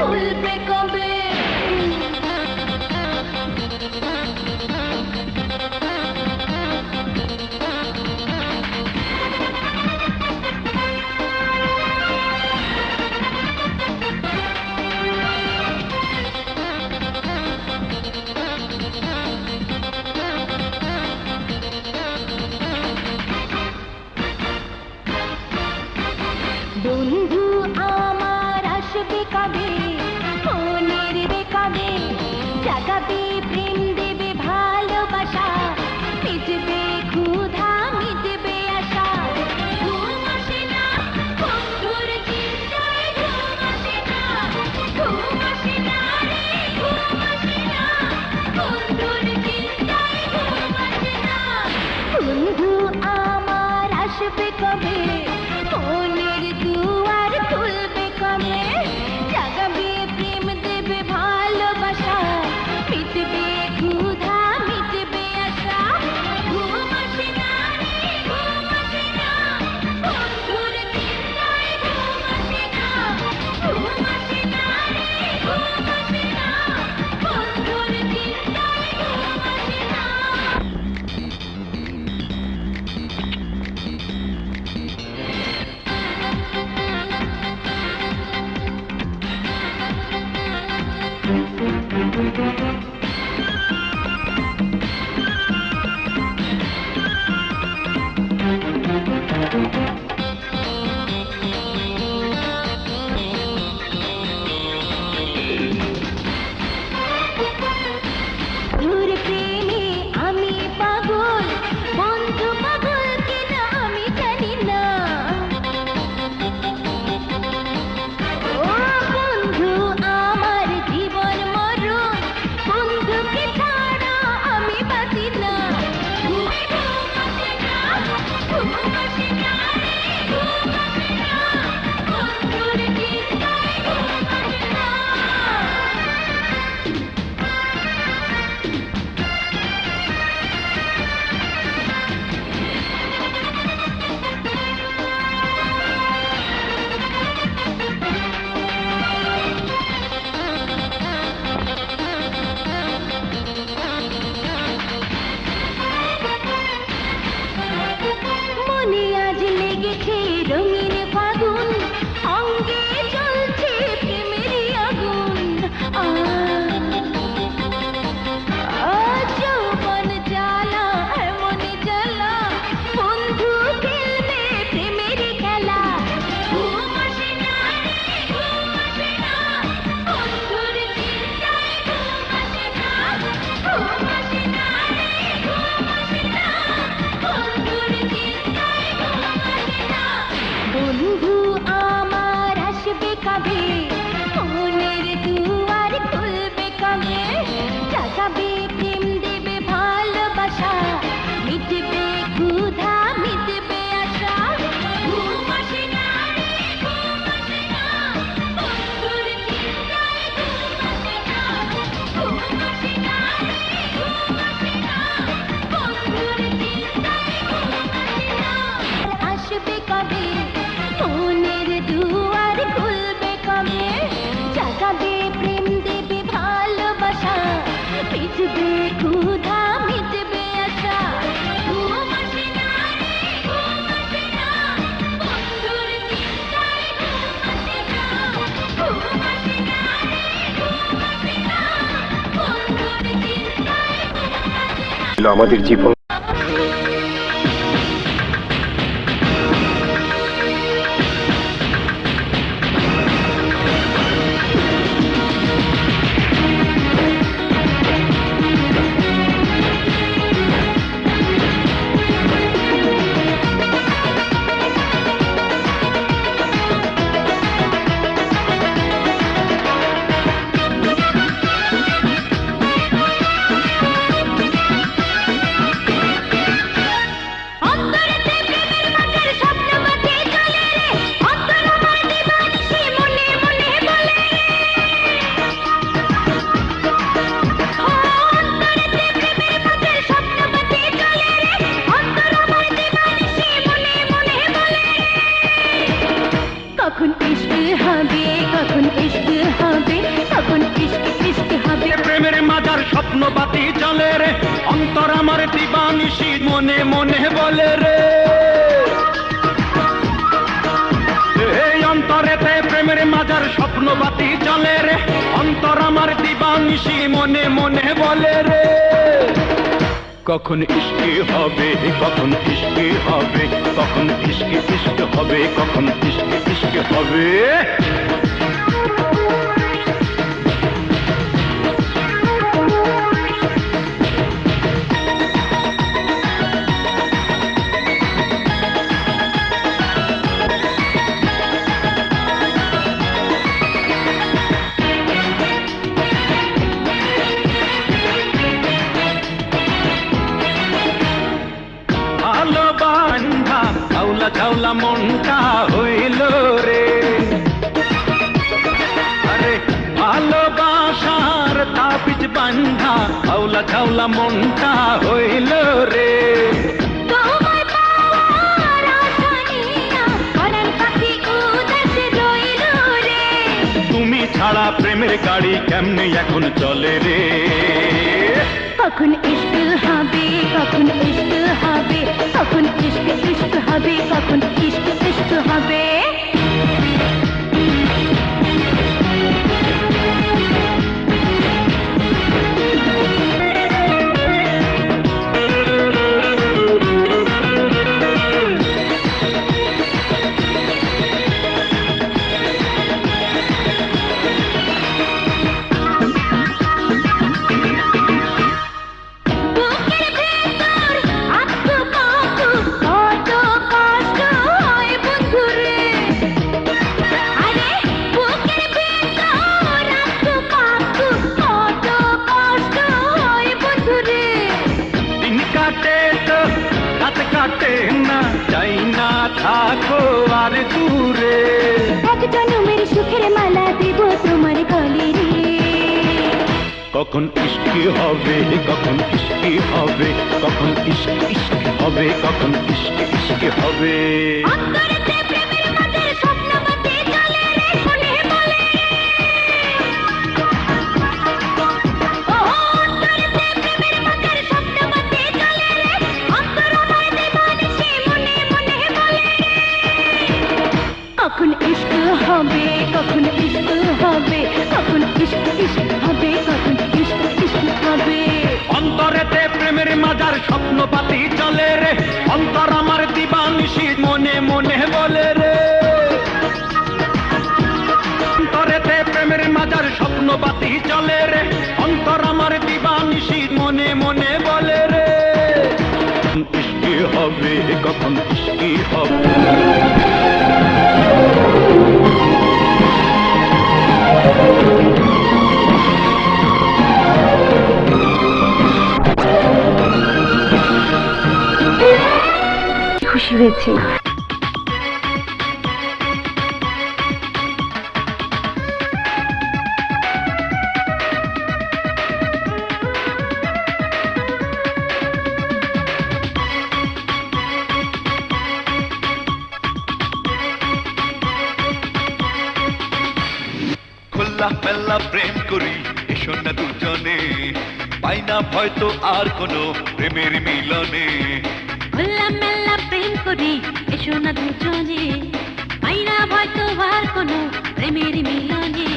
খুলবে কবে? বন্ধু আমার আসবে কবে? মনের বেকাবে জাগাবে প্রেম দেবে ভালোবাসা, মিটবে ক্ষুধা মিটবে আশা। ঘুম আসে না বন্ধুর চিন্তায়, ঘুম আসে না, ঘুম আসে না রে, ঘুম আসে না বন্ধুর চিন্তায়, ঘুম আসে না। বন্ধু আমার আসবে কবে? মনের দুয়ার খুলবে কবে? জাগাবে প্রেম দেবে ভালোবাসা, মিটবে ক্ষুধা মিটবে আশা। ঘুম আসে না রে, ঘুম আসে না বন্ধুর চিন্তায়, ঘুম আসে না, ঘুম আসে না রে, ঘুম আসে না বন্ধুর চিন্তায়, ঘুম আসে না। তোর প্রেমে আমি পাগল, বন্ধু পাগল কিনা আমি জানি না। ও বন্ধু আমার জীবন মরণ, বন্ধুকে ছাড়া আমি বাঁচি না। ঘুমে ঘুম আসে না, ঘুম আসে না রে, ঘুম আসে না বন্ধুর চিন্তায়, ঘুম আসে না। মনে আজ লেগেছে রঙিন ফাগুন, অঙ্গে জ্বলছে প্রেমেরই আগুন। যৌবন জ্বালা এমন জ্বালা, বন্ধু খেলবে প্রেমেরই খেলা। ঘুম আসে না রে, ঘুম আসে না বন্ধুর চিন্তায়, ঘুম আসে না, ঘুম আসে না রে, ঘুম আসে না বন্ধুর চিন্তায়, ঘুম আসে না। বন্ধু আমার আসবে কবে? মনের দুয়ার খুলবে কবে? জাগাবে প্রেম দেবে ভালোবাসা, মিটবে ক্ষুধা মিটবে আশা। ঘুম আসে না রে, ঘুম আসে না বন্ধুর চিন্তায়, ঘুম আসে না, ঘুম আসে না রে, ঘুম আসে না বন্ধুর চিন্তায়, ঘুম আসে না। আসবে কবে? মনের দুয়ার খুলবে কবে? জাগাবে প্রেম দেবে ভালোবাসা, মিটবে ক্ষুধা মিটবে আশা। ঘুম আসে না রে, ঘুম আসে না বন্ধুর চিন্তায়, ঘুম আসে না, ঘুম আসে না রে, ঘুম আসে না বন্ধুর চিন্তায়, ঘুম আসে না। আমাদের জীবন স্বপ্ন বাতি জ্বলে রে, অন্তর আমার দিবানিশি মনে মনে বলে রে। এই অন্তরেতে প্রেমের মাজার স্বপ্ন বাতি জ্বলে রে, অন্তর আমার দিবানিশি মনে মনে বলে রে। কখন ইশকে হবে, কখন ইশকে হবে, কখন ইশকে ইশকে হবে, কখন ইশকে ইশকে হবে। ঝাউলা ঝাউলা মনটা হইল রে, আরে ভালোবাসার তাবিজ বান্ধা ঝাউলা ঝাউলা মনটা হইল রে। তোমায় পাওয়ার আশা নিয়া পরাণ পাখি উদাসে রইল রে। তুমি ছাড়া প্রেমের গাড়ি কেমনে এখন চলে রে। কখন ইশক হবে, কখন ইশক হবে, কখন ইশক ইশক হবে, কখন ইশক ইশক হবে। কাটে না চাই না থাকো আর দূরে, এক জনমের সুখের মালা দেব তোমার গলে রে। কখন ইশকে হবে, কখন ইশকে হবে, কখন ইশকে ইশকে হবে, কখন ইশকে ইশকে হবে। অন্তরেতে প্রেমের মাঝে স্বপ্ন বাতি জ্বলে রে, মনে বলে ও অন্তরেতে প্রেমের মাঝে স্বপ্ন বাতি জ্বলে রে, অন্তর আমার দিবানিশি মনে মনে বলে। কখন ইশক হবে, কখন ইশক হবে, কখন ইশক ইশক হবে, কখন ইশক ইশক হবে। অন্তরেতে প্রেমের মাজার স্বপ্ন বাতি চলে রে, অন্তর আমার দিবানিশি মনে মনে বলে রে। অন্তরেতে প্রেমের মাজার স্বপ্ন বাতি চলে রে, অন্তর আমার দিবানিশি মনে মনে বলে রে। ইশকে হবে, কখন ইশকে হবে। খুশি হয়েছি। খোলা মেলা প্রেম করি এসো না দুজনে, পাই না হয়তো আর কোনো প্রেমের মিলনে। খোলা মেলা প্রেম করি এসো না দুজনে, পাই না হয়তো আর কোনো প্রেমের মিলনে।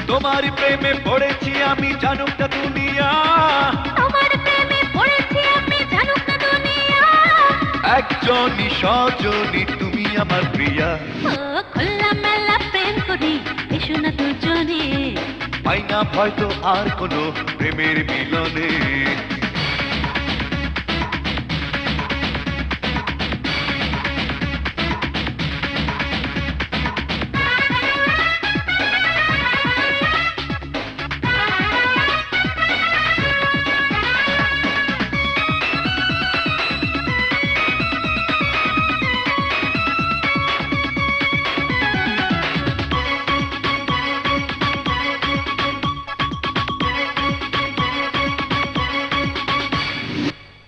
তোমার প্রেমে পড়েছি আমি জানুক না দুনিয়া, তোমার প্রেমে পড়েছি আমি জানুক না দুনিয়া। একজনই সজনী তুমি আমার প্রিয়া। ও খোলা মেলা প্রেম করি এসো না দুজনে, পাই না হয়তো আর কোনো প্রেমের মিলনে।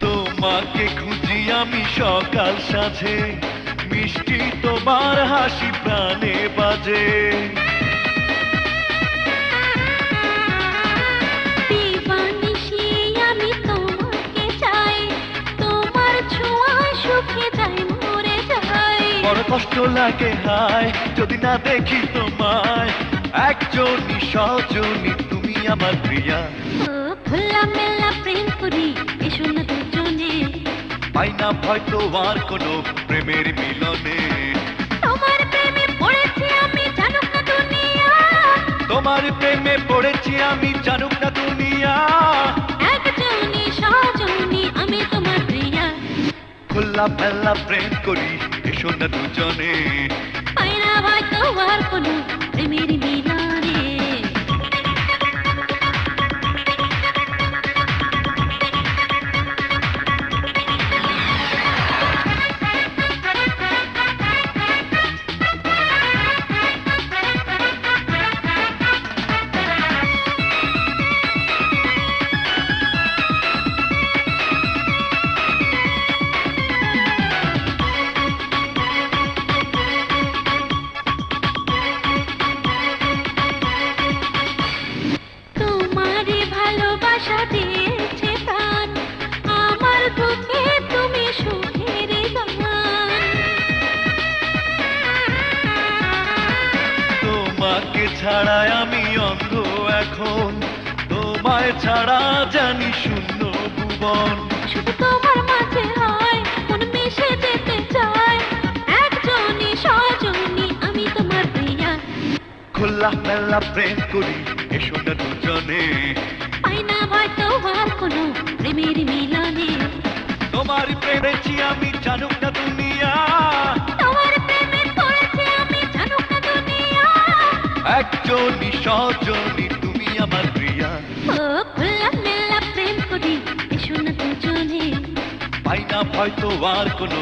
তোমাকে খুঁজি আমি সকাল সাঁঝে, মিষ্টি তোমার হাসি প্রাণে বাজে। দিবানিশি কষ্ট লাগে হায় যদি না দেখি তোমায় একজনই সজনী তুমি আমার প্রিয়া ও খোলা মেলা প্রেম করি এসো না দুজনে পাই না হয়তো আর কোনো প্রেমের মিলনে তোমার প্রেমে পড়েছি আমি জানুক না দুনিয়া তোমার প্রেমে পড়েছি আমি জানুক না দুনিয়া একজনই সজনী আমি তোমার প্রিয়া খোলা মেলা প্রেম করি এসো না দুজনে পাই না হয়তো আর কোনো প্রেমের মিলনে তোমারই ভালোবাসা দিয়েছে প্রাণ আমার বুকে তুমি সুখের গান তোমাকে ছাড়া আমি অন্ধ এখন তোমায় ছাড়া জানি শূন্য ভুবন শুধু তোমার মাঝে হয় মন মিশে যেতে চায় একজনই সজনী আমি তোমার প্রিয়া খোলা মেলা প্রেম করি এসো না দুজনে পাই না হয়তো আর কোনো প্রেমের মিলনে তোমার প্রেমেছি আমি জানুক না দুনিয়া তোমার প্রেমে পড়েছি আমি জানুক না দুনিয়া একজনই সজনী তুমি আমার প্রিয়া ও খোলা মেলা প্রেম করি এসো না দুজনে পাই না হয়তো আর কোনো